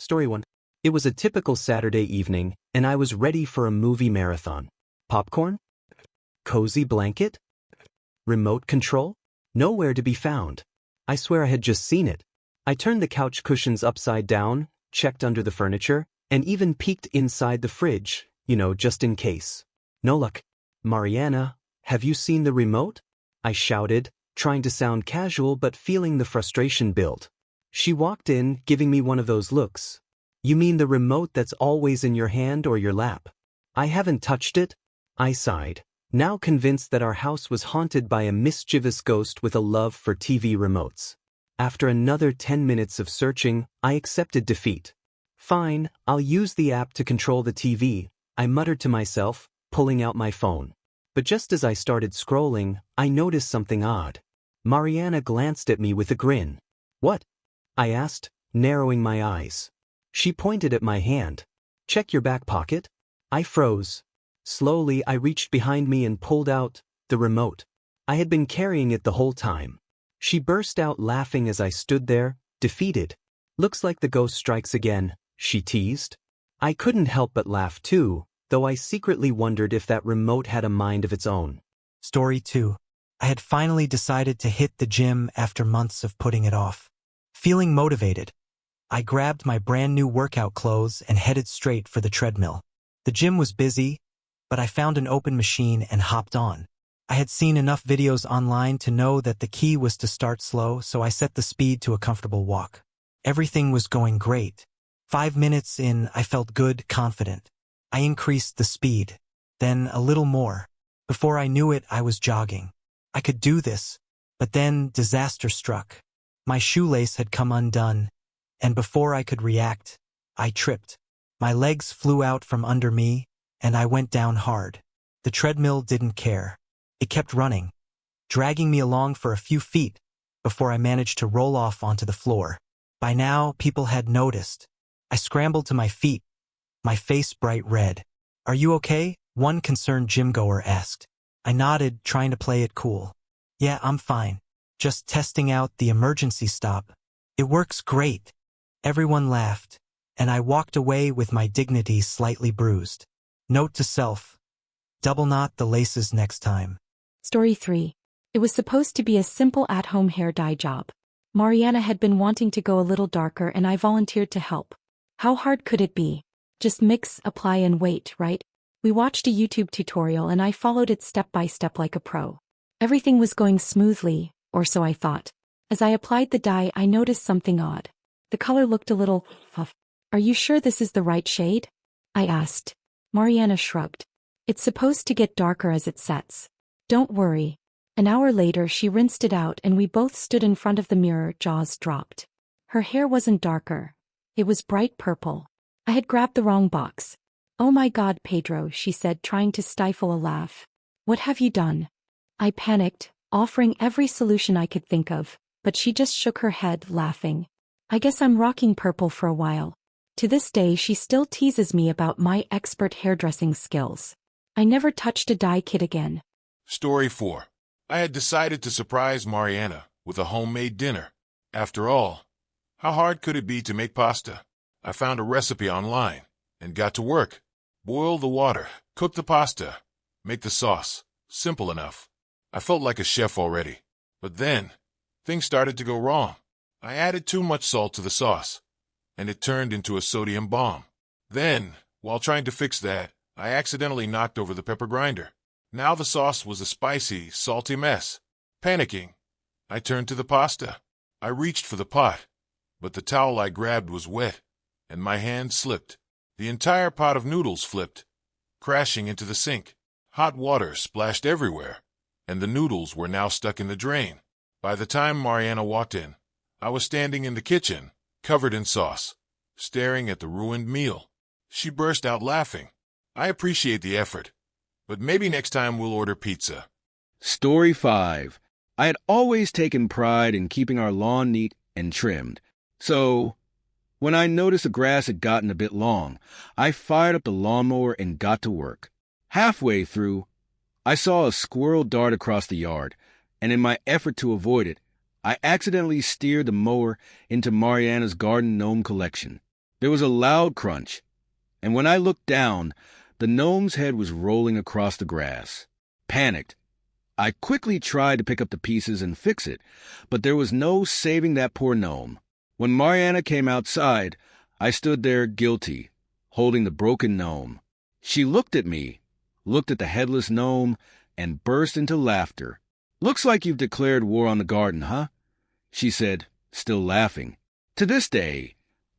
Story 1. It was a typical Saturday evening, and I was ready for a movie marathon. Popcorn? Cozy blanket? Remote control? Nowhere to be found. I swear I had just seen it. I turned the couch cushions upside down, checked under the furniture, and even peeked inside the fridge, just in case. No luck. Mariana, have you seen the remote? I shouted, trying to sound casual but feeling the frustration build. She walked in, giving me one of those looks. You mean the remote that's always in your hand or your lap? I haven't touched it. I sighed, now convinced that our house was haunted by a mischievous ghost with a love for TV remotes. After another 10 minutes of searching, I accepted defeat. Fine, I'll use the app to control the TV, I muttered to myself, pulling out my phone. But just as I started scrolling, I noticed something odd. Mariana glanced at me with a grin. What? I asked, narrowing my eyes. She pointed at my hand. Check your back pocket. I froze. Slowly, I reached behind me and pulled out the remote. I had been carrying it the whole time. She burst out laughing as I stood there, defeated. Looks like the ghost strikes again, she teased. I couldn't help but laugh too, though I secretly wondered if that remote had a mind of its own. Story 2. I had finally decided to hit the gym after months of putting it off. Feeling motivated, I grabbed my brand new workout clothes and headed straight for the treadmill. The gym was busy, but I found an open machine and hopped on. I had seen enough videos online to know that the key was to start slow, so I set the speed to a comfortable walk. Everything was going great. 5 minutes in, I felt good, confident. I increased the speed, then a little more. Before I knew it, I was jogging. I could do this, but then disaster struck. My shoelace had come undone, and before I could react, I tripped. My legs flew out from under me, and I went down hard. The treadmill didn't care. It kept running, dragging me along for a few feet before I managed to roll off onto the floor. By now, people had noticed. I scrambled to my feet, my face bright red. Are you okay? One concerned gym-goer asked. I nodded, trying to play it cool. Yeah, I'm fine. Just testing out the emergency stop. It works great. Everyone laughed, and I walked away with my dignity slightly bruised. Note to self: double knot the laces next time. Story 3. It was supposed to be a simple at-home hair dye job. Mariana had been wanting to go a little darker and I volunteered to help. How hard could it be? Just mix, apply and wait, right? We watched a YouTube tutorial and I followed it step by step like a pro. Everything was going smoothly, or so I thought. As I applied the dye, I noticed something odd. The color looked a little off. Are you sure this is the right shade? I asked. Mariana shrugged. It's supposed to get darker as it sets. Don't worry. An hour later, she rinsed it out and we both stood in front of the mirror, jaws dropped. Her hair wasn't darker. It was bright purple. I had grabbed the wrong box. Oh my God, Pedro, she said, trying to stifle a laugh. What have you done? I panicked, offering every solution I could think of, but she just shook her head, laughing. I guess I'm rocking purple for a while. To this day, she still teases me about my expert hairdressing skills. I never touched a dye kit again. Story 4. I had decided to surprise Mariana with a homemade dinner. After all, how hard could it be to make pasta? I found a recipe online and got to work. Boil the water, cook the pasta, make the sauce. Simple enough. I felt like a chef already. But then, things started to go wrong. I added too much salt to the sauce, and it turned into a sodium bomb. Then, while trying to fix that, I accidentally knocked over the pepper grinder. Now the sauce was a spicy, salty mess. Panicking, I turned to the pasta. I reached for the pot, but the towel I grabbed was wet, and my hand slipped. The entire pot of noodles flipped, crashing into the sink. Hot water splashed everywhere, and the noodles were now stuck in the drain. By the time Mariana walked in, I was standing in the kitchen, covered in sauce, staring at the ruined meal. She burst out laughing. I appreciate the effort, but maybe next time we'll order pizza. Story 5. I had always taken pride in keeping our lawn neat and trimmed. So, when I noticed the grass had gotten a bit long, I fired up the lawnmower and got to work. Halfway through, I saw a squirrel dart across the yard, and in my effort to avoid it, I accidentally steered the mower into Mariana's garden gnome collection. There was a loud crunch, and when I looked down, the gnome's head was rolling across the grass. Panicked, I quickly tried to pick up the pieces and fix it, but there was no saving that poor gnome. When Mariana came outside, I stood there guilty, holding the broken gnome. She looked at me, looked at the headless gnome, and burst into laughter. "Looks like you've declared war on the garden, huh?" she said, still laughing. To this day,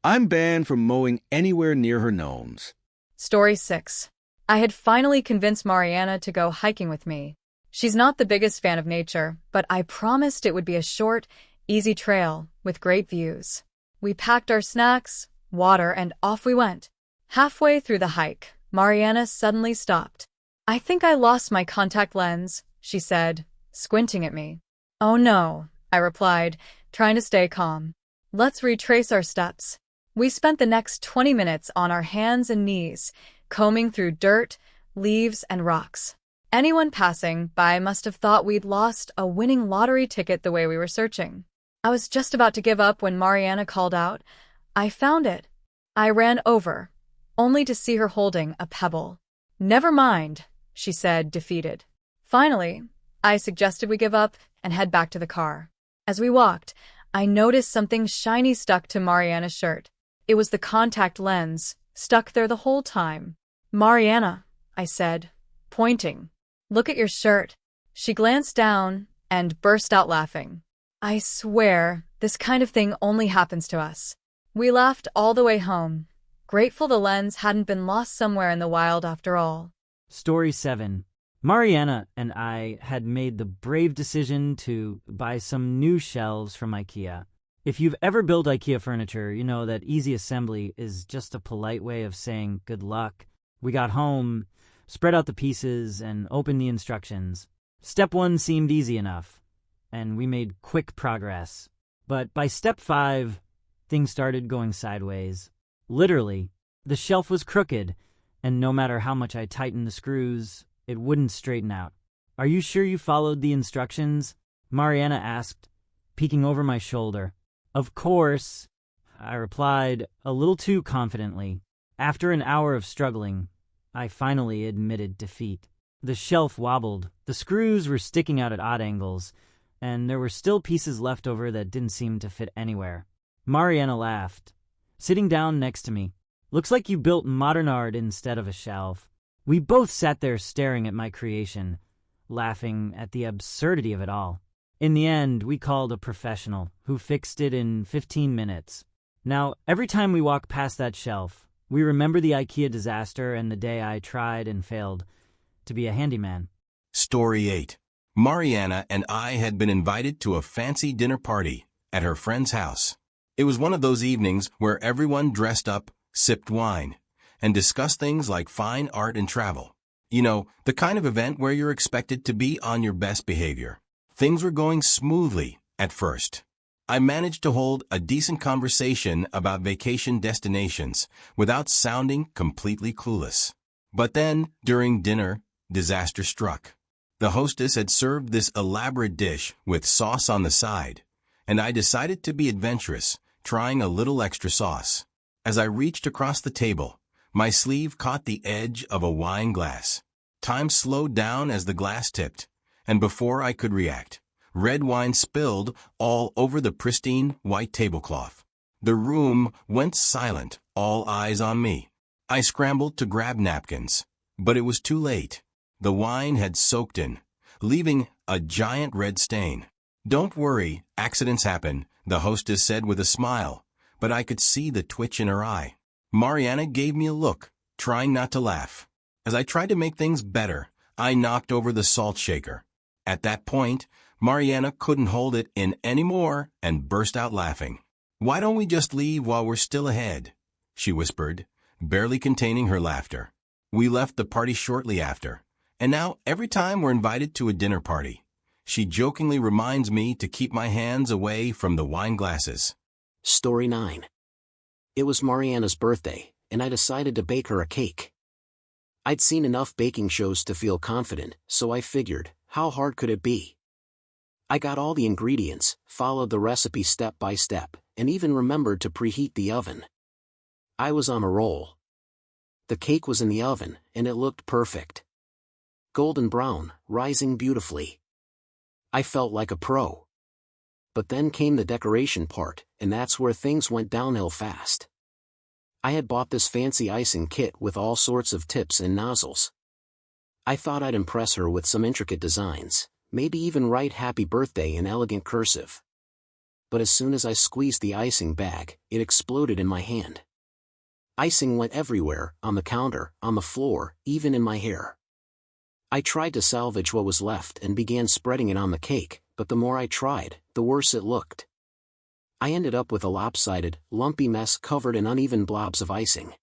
I'm banned from mowing anywhere near her gnomes. Story 6. I had finally convinced Mariana to go hiking with me. She's not the biggest fan of nature, but I promised it would be a short, easy trail with great views. We packed our snacks, water, and off we went. Halfway through the hike, Mariana suddenly stopped. "I think I lost my contact lens," she said, squinting at me. "Oh no," I replied, trying to stay calm. "Let's retrace our steps." We spent the next 20 minutes on our hands and knees, combing through dirt, leaves, and rocks. Anyone passing by must have thought we'd lost a winning lottery ticket the way we were searching. I was just about to give up when Mariana called out, "I found it." I ran over, only to see her holding a pebble. "Never mind," she said, defeated. Finally, I suggested we give up and head back to the car. As we walked, I noticed something shiny stuck to Mariana's shirt. It was the contact lens, stuck there the whole time. "Mariana," I said, pointing. "Look at your shirt." She glanced down and burst out laughing. I swear, this kind of thing only happens to us. We laughed all the way home, grateful the lens hadn't been lost somewhere in the wild after all. Story 7. Mariana and I had made the brave decision to buy some new shelves from IKEA. If you've ever built IKEA furniture, you know that easy assembly is just a polite way of saying good luck. We got home, spread out the pieces, and opened the instructions. Step 1 seemed easy enough, and we made quick progress. But by step 5, things started going sideways. Literally, the shelf was crooked, and no matter how much I tightened the screws, it wouldn't straighten out. "Are you sure you followed the instructions?" Mariana asked, peeking over my shoulder. "Of course," I replied, a little too confidently. After an hour of struggling, I finally admitted defeat. The shelf wobbled, the screws were sticking out at odd angles, and there were still pieces left over that didn't seem to fit anywhere. Mariana laughed, sitting down next to me. "Looks like you built modern art instead of a shelf." We both sat there staring at my creation, laughing at the absurdity of it all. In the end, we called a professional, who fixed it in 15 minutes. Now, every time we walk past that shelf, we remember the IKEA disaster and the day I tried and failed to be a handyman. Story 8. Mariana and I had been invited to a fancy dinner party at her friend's house. It was one of those evenings where everyone dressed up, sipped wine, and discussed things like fine art and travel. You know, the kind of event where you're expected to be on your best behavior. Things were going smoothly at first. I managed to hold a decent conversation about vacation destinations without sounding completely clueless. But then, during dinner, disaster struck. The hostess had served this elaborate dish with sauce on the side, and I decided to be adventurous, trying a little extra sauce. As I reached across the table, my sleeve caught the edge of a wine glass. Time slowed down as the glass tipped, and before I could react, red wine spilled all over the pristine white tablecloth. The room went silent, all eyes on me. I scrambled to grab napkins, but it was too late. The wine had soaked in, leaving a giant red stain. "Don't worry, accidents happen," the hostess said with a smile, but I could see the twitch in her eye. Mariana gave me a look, trying not to laugh. As I tried to make things better, I knocked over the salt shaker. At that point, Mariana couldn't hold it in anymore and burst out laughing. "Why don't we just leave while we're still ahead?" she whispered, barely containing her laughter. We left the party shortly after, and now every time we're invited to a dinner party, she jokingly reminds me to keep my hands away from the wine glasses. Story 9. It was Mariana's birthday, and I decided to bake her a cake. I'd seen enough baking shows to feel confident, so I figured, how hard could it be? I got all the ingredients, followed the recipe step by step, and even remembered to preheat the oven. I was on a roll. The cake was in the oven, and it looked perfect. Golden brown, rising beautifully. I felt like a pro. But then came the decoration part, and that's where things went downhill fast. I had bought this fancy icing kit with all sorts of tips and nozzles. I thought I'd impress her with some intricate designs, maybe even write happy birthday in elegant cursive. But as soon as I squeezed the icing bag, it exploded in my hand. Icing went everywhere, on the counter, on the floor, even in my hair. I tried to salvage what was left and began spreading it on the cake, but the more I tried, the worse it looked. I ended up with a lopsided, lumpy mess covered in uneven blobs of icing.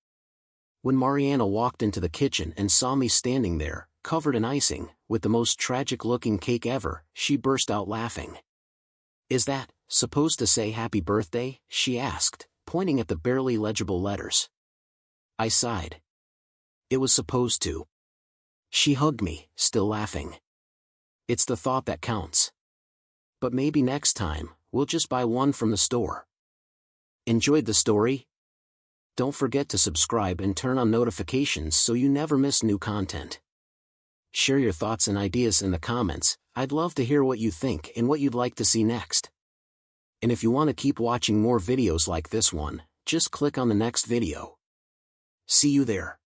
When Mariana walked into the kitchen and saw me standing there, covered in icing, with the most tragic-looking cake ever, she burst out laughing. "Is that supposed to say happy birthday?" she asked, pointing at the barely legible letters. I sighed. It was supposed to. She hugged me, still laughing. It's the thought that counts. But maybe next time, we'll just buy one from the store. Enjoyed the story? Don't forget to subscribe and turn on notifications so you never miss new content. Share your thoughts and ideas in the comments. I'd love to hear what you think and what you'd like to see next. And if you want to keep watching more videos like this one, just click on the next video. See you there.